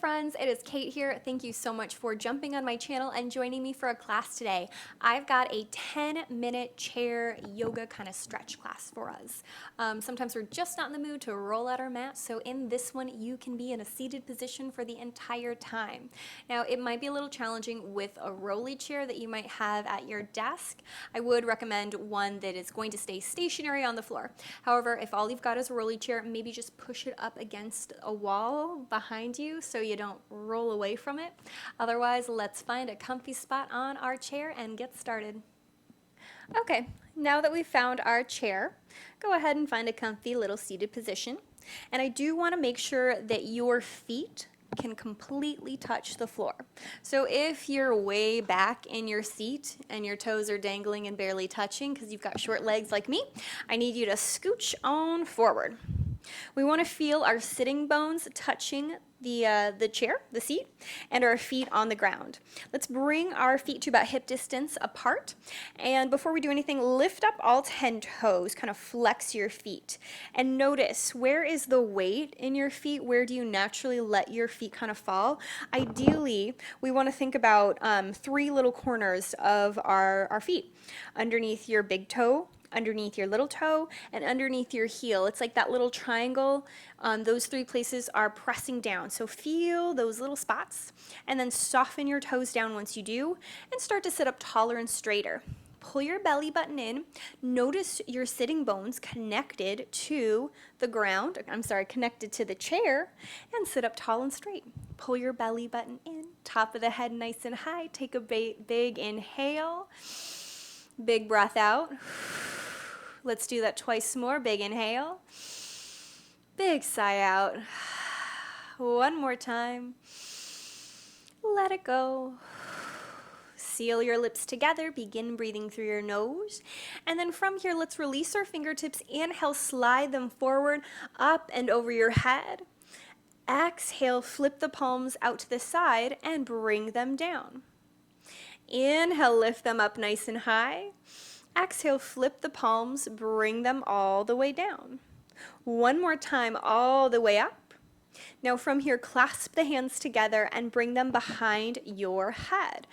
friends, it is Kate here. Thank you so much for jumping on my channel and joining me for a class today. I've got a 10-minute chair yoga kind of stretch class for us. Sometimes we're just not in the mood to roll out our mat, so in this one you can be in a seated position for the entire time. Now it might be a little challenging with a rolly chair that you might have at your desk. I would recommend one that is going to stay stationary on the floor. However, if all you've got is a rolly chair, maybe just push it up against a wall behind you so you don't roll away from it. Otherwise, let's find a comfy spot on our chair and get started. Okay, now that we've found our chair, go ahead and find a comfy little seated position. And I do want to make sure that your feet can completely touch the floor. So if you're way back in your seat and your toes are dangling and barely touching because you've got short legs like me, I need you to scooch on forward. We want to feel our sitting bones touching the chair, the seat, and our feet on the ground. Let's bring our feet to about hip distance apart. And before we do anything, lift up all 10 toes, kind of flex your feet. And notice, where is the weight in your feet? Where do you naturally let your feet kind of fall? Ideally, we want to think about 3 little corners of our feet. Underneath your big toe, underneath your little toe, and underneath your heel. It's like that little triangle. Those 3 places are pressing down. So feel those little spots and then soften your toes down once you do and start to sit up taller and straighter. Pull your belly button in. Notice your sitting bones connected to the ground. Connected to the chair, and sit up tall and straight. Pull your belly button in. Top of the head nice and high. Take a big inhale. Big breath out. Let's do that twice more. Big inhale. Big sigh out. One more time. Let it go. Seal your lips together. Begin breathing through your nose. And then from here, let's release our fingertips. Inhale, slide them forward, up and over your head. Exhale, flip the palms out to the side and bring them down. Inhale, lift them up nice and high. Exhale, flip the palms, bring them all the way down. One more time, all the way up. Now from here, clasp the hands together and bring them behind your head.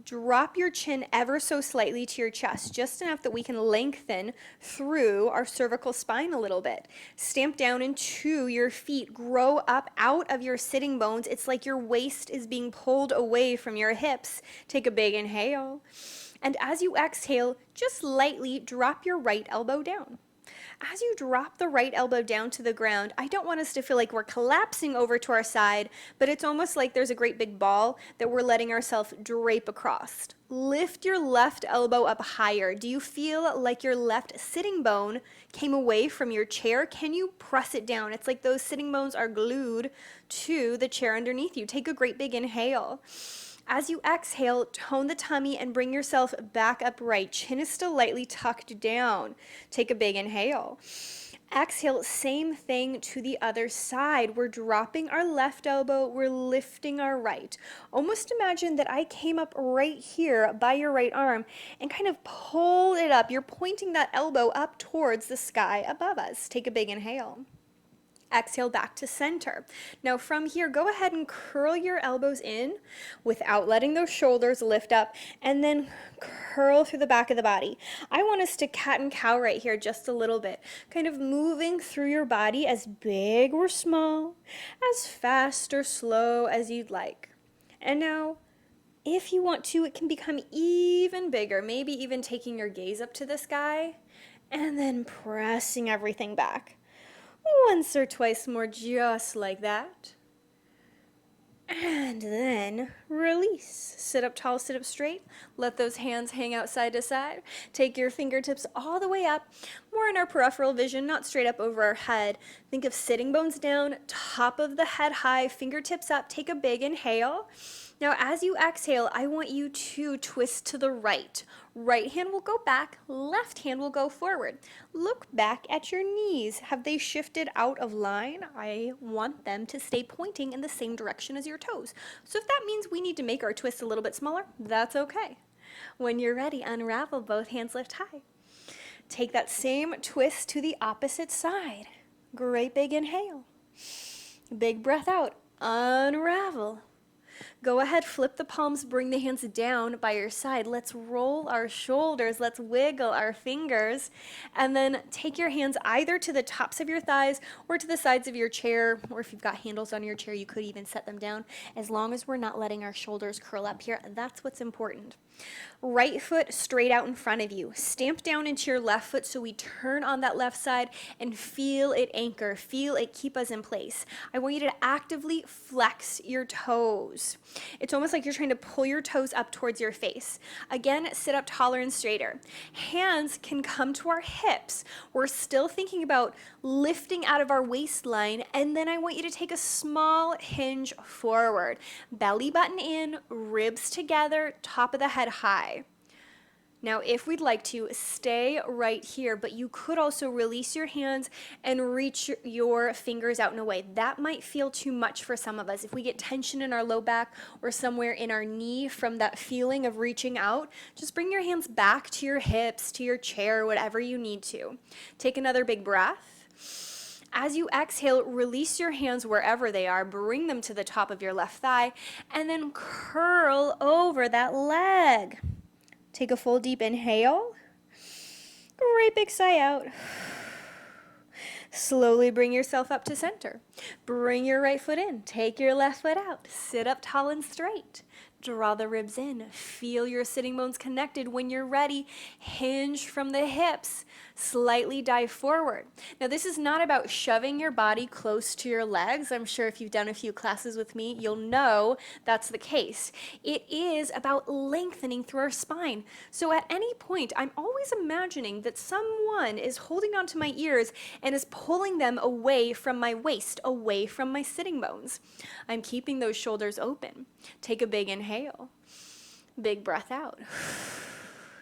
Drop your chin ever so slightly to your chest, just enough that we can lengthen through our cervical spine a little bit. Stamp down into your feet. Grow up out of your sitting bones. It's like your waist is being pulled away from your hips. Take a big inhale. And as you exhale, just lightly drop your right elbow down. As you drop the right elbow down to the ground, I don't want us to feel like we're collapsing over to our side, but it's almost like there's a great big ball that we're letting ourselves drape across. Lift your left elbow up higher. Do you feel like your left sitting bone came away from your chair? Can you press it down? It's like those sitting bones are glued to the chair underneath you. Take a great big inhale. As you exhale, tone the tummy and bring yourself back upright. Chin is still lightly tucked down. Take a big inhale. Exhale, same thing to the other side. We're dropping our left elbow, we're lifting our right. Almost imagine that I came up right here by your right arm and kind of pulled it up. You're pointing that elbow up towards the sky above us. Take a big inhale. Exhale back to center. Now from here, go ahead and curl your elbows in without letting those shoulders lift up, and then curl through the back of the body. I want us to cat and cow right here just a little bit, kind of moving through your body as big or small, as fast or slow as you'd like. And now, if you want to, it can become even bigger, maybe even taking your gaze up to the sky, and then pressing everything back. Once or twice more, just like that. And then release. Sit up tall, sit up straight. Let those hands hang out side to side. Take your fingertips all the way up, more in our peripheral vision, not straight up over our head. Think of sitting bones down, top of the head high, fingertips up. Take a big inhale. Now as you exhale, I want you to twist to the right. Right hand will go back, left hand will go forward. Look back at your knees. Have they shifted out of line? I want them to stay pointing in the same direction as your toes. So if that means we need to make our twist a little bit smaller, that's okay. When you're ready, unravel, both hands lift high. Take that same twist to the opposite side. Great big inhale. Big breath out. unravel. Go ahead, flip the palms, bring the hands down by your side. Let's roll our shoulders, let's wiggle our fingers, and then take your hands either to the tops of your thighs or to the sides of your chair, or if you've got handles on your chair, you could even set them down. As long as we're not letting our shoulders curl up here, that's what's important. Right foot straight out in front of you. Stamp down into your left foot so we turn on that left side and feel it anchor, feel it keep us in place. I want you to actively flex your toes. It's almost like you're trying to pull your toes up towards your face. Again, sit up taller and straighter. Hands can come to our hips. We're still thinking about lifting out of our waistline, and then I want you to take a small hinge forward. Belly button in, ribs together, top of the head high. Now, if we'd like to, stay right here, but you could also release your hands and reach your fingers out in a way. That might feel too much for some of us. If we get tension in our low back or somewhere in our knee from that feeling of reaching out, just bring your hands back to your hips, to your chair, whatever you need to. Take another big breath. As you exhale, release your hands wherever they are, bring them to the top of your left thigh, and then curl over that leg. Take a full deep inhale. Great big sigh out. Slowly bring yourself up to center. Bring your right foot in. Take your left foot out. Sit up tall and straight. Draw the ribs in. Feel your sitting bones connected. When you're ready, hinge from the hips. Slightly dive forward. Now, this is not about shoving your body close to your legs. I'm sure if you've done a few classes with me, you'll know that's the case. It is about lengthening through our spine. So at any point, I'm always imagining that someone is holding onto my ears and is pulling them away from my waist, away from my sitting bones. I'm keeping those shoulders open. Take a big inhale. Big breath out.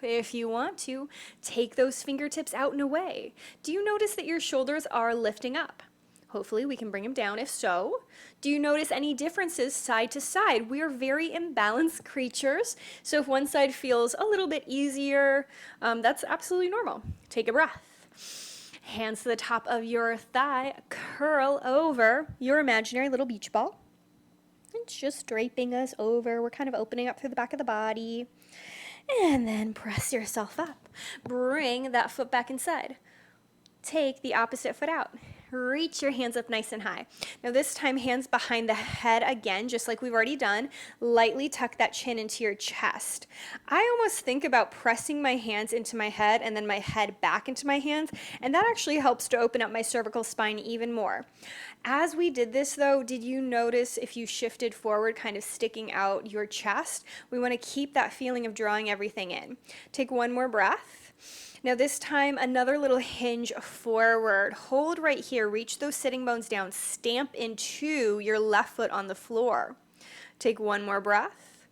If you want to, take those fingertips out and away. Do you notice that your shoulders are lifting up? Hopefully we can bring them down. If so, do you notice any differences side to side? We are very imbalanced creatures. So if one side feels a little bit easier, that's absolutely normal. Take a breath. Hands to the top of your thigh. Curl over your imaginary little beach ball. It's just draping us over. We're kind of opening up through the back of the body. And then press yourself up. Bring that foot back inside. Take the opposite foot out. Reach your hands up nice and high. Now this time, hands behind the head again, just like we've already done. Lightly tuck that chin into your chest. I almost think about pressing my hands into my head and then my head back into my hands, and that actually helps to open up my cervical spine even more. As we did this though, did you notice if you shifted forward, kind of sticking out your chest? We want to keep that feeling of drawing everything in. Take one more breath. Now this time, another little hinge forward. Hold right here, reach those sitting bones down, stamp into your left foot on the floor. Take one more breath.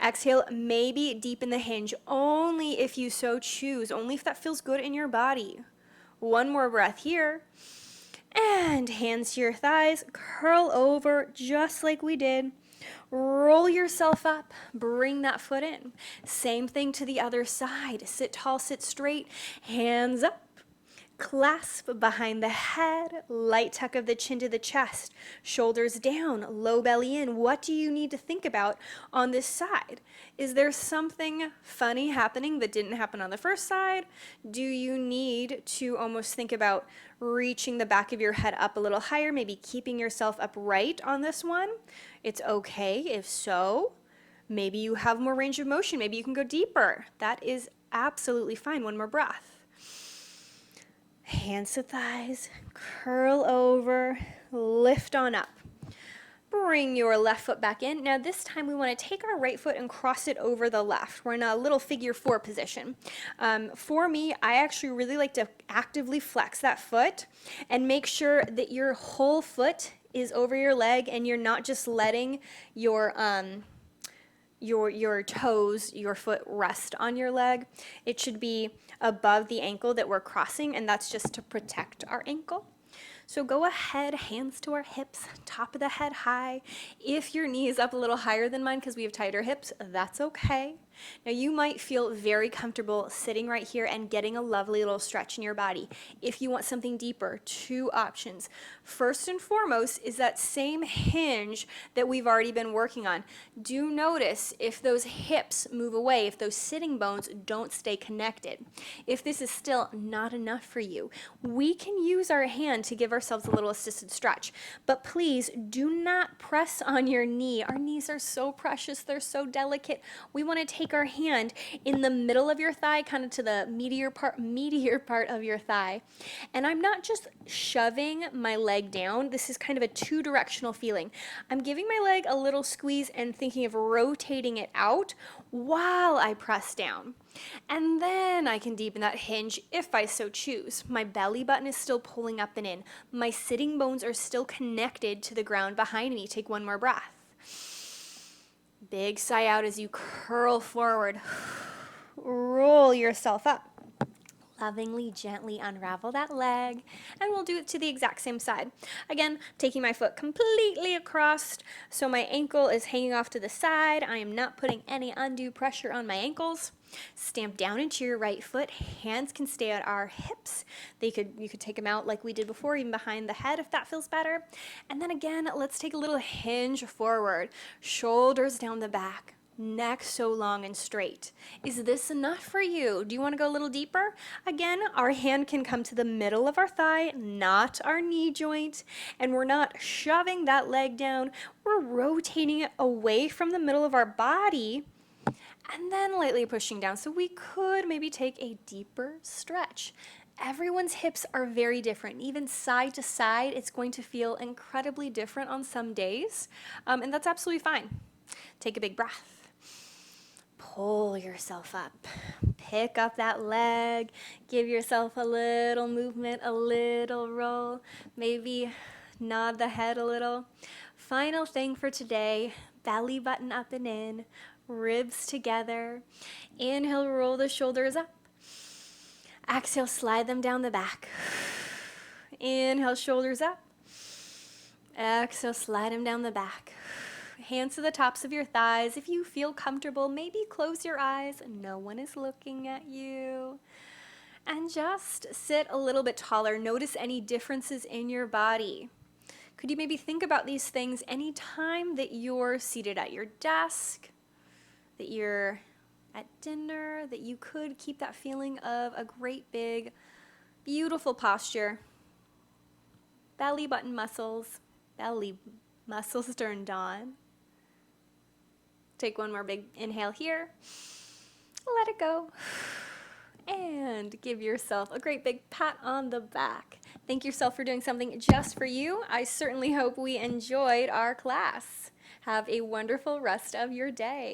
Exhale, maybe deepen the hinge, only if you so choose, only if that feels good in your body. One more breath here. And hands to your thighs, curl over just like we did. Roll yourself up, bring that foot in. Same thing to the other side. Sit tall, sit straight, hands up. Clasp behind the head, light tuck of the chin to the chest, shoulders down, low belly in. What do you need to think about on this side? Is there something funny happening that didn't happen on the first side? Do you need to almost think about reaching the back of your head up a little higher, maybe keeping yourself upright on this one? It's okay if so. Maybe you have more range of motion. Maybe you can go deeper. That is absolutely fine. One more breath. Hands to thighs, curl over, lift on up. Bring your left foot back in. Now this time we want to take our right foot and cross it over the left. We're in a little figure 4 position. For me, I actually really like to actively flex that foot and make sure that your whole foot is over your leg and you're not just letting your toes, your foot rest on your leg. It should be above the ankle that we're crossing, and that's just to protect our ankle. So go ahead, hands to our hips, top of the head high. If your knee is up a little higher than mine because we have tighter hips, that's okay. Now you might feel very comfortable sitting right here and getting a lovely little stretch in your body. If you want something deeper, two options. First and foremost is that same hinge that we've already been working on. Do notice if those hips move away, if those sitting bones don't stay connected. If this is still not enough for you, we can use our hand to give ourselves a little assisted stretch. But please do not press on your knee. Our knees are so precious, they're so delicate. We want to take our hand in the middle of your thigh, kind of to the meatier part of your thigh. And I'm not just shoving my leg down. This is kind of a two-directional feeling. I'm giving my leg a little squeeze and thinking of rotating it out while I press down. And then I can deepen that hinge if I so choose. My belly button is still pulling up and in. My sitting bones are still connected to the ground behind me. Take one more breath. Big sigh out as you curl forward. Roll yourself up. Lovingly, gently unravel that leg, and we'll do it to the exact same side. Again, taking my foot completely across, so my ankle is hanging off to the side. I am not putting any undue pressure on my ankles. Stamp down into your right foot. Hands can stay at our hips. You could take them out like we did before, even behind the head if that feels better. And then again, let's take a little hinge forward. Shoulders down the back. Neck so long and straight. Is this enough for you? Do you want to go a little deeper? Again, our hand can come to the middle of our thigh, not our knee joint, and we're not shoving that leg down. We're rotating it away from the middle of our body and then lightly pushing down. So we could maybe take a deeper stretch. Everyone's hips are very different. Even side to side, it's going to feel incredibly different on some days, and that's absolutely fine. Take a big breath. Pull yourself up. Pick up that leg. Give yourself a little movement, a little roll. Maybe nod the head a little. Final thing for today, belly button up and in, ribs together. Inhale, roll the shoulders up. Exhale, slide them down the back. Inhale, shoulders up. Exhale, slide them down the back. Hands to the tops of your thighs. If you feel comfortable, maybe close your eyes. No one is looking at you. And just sit a little bit taller. Notice any differences in your body. Could you maybe think about these things anytime that you're seated at your desk, that you're at dinner, that you could keep that feeling of a great big, beautiful posture. Belly button muscles, belly muscles turned on. Take one more big inhale here. Let it go. And give yourself a great big pat on the back. Thank yourself for doing something just for you. I certainly hope we enjoyed our class. Have a wonderful rest of your day.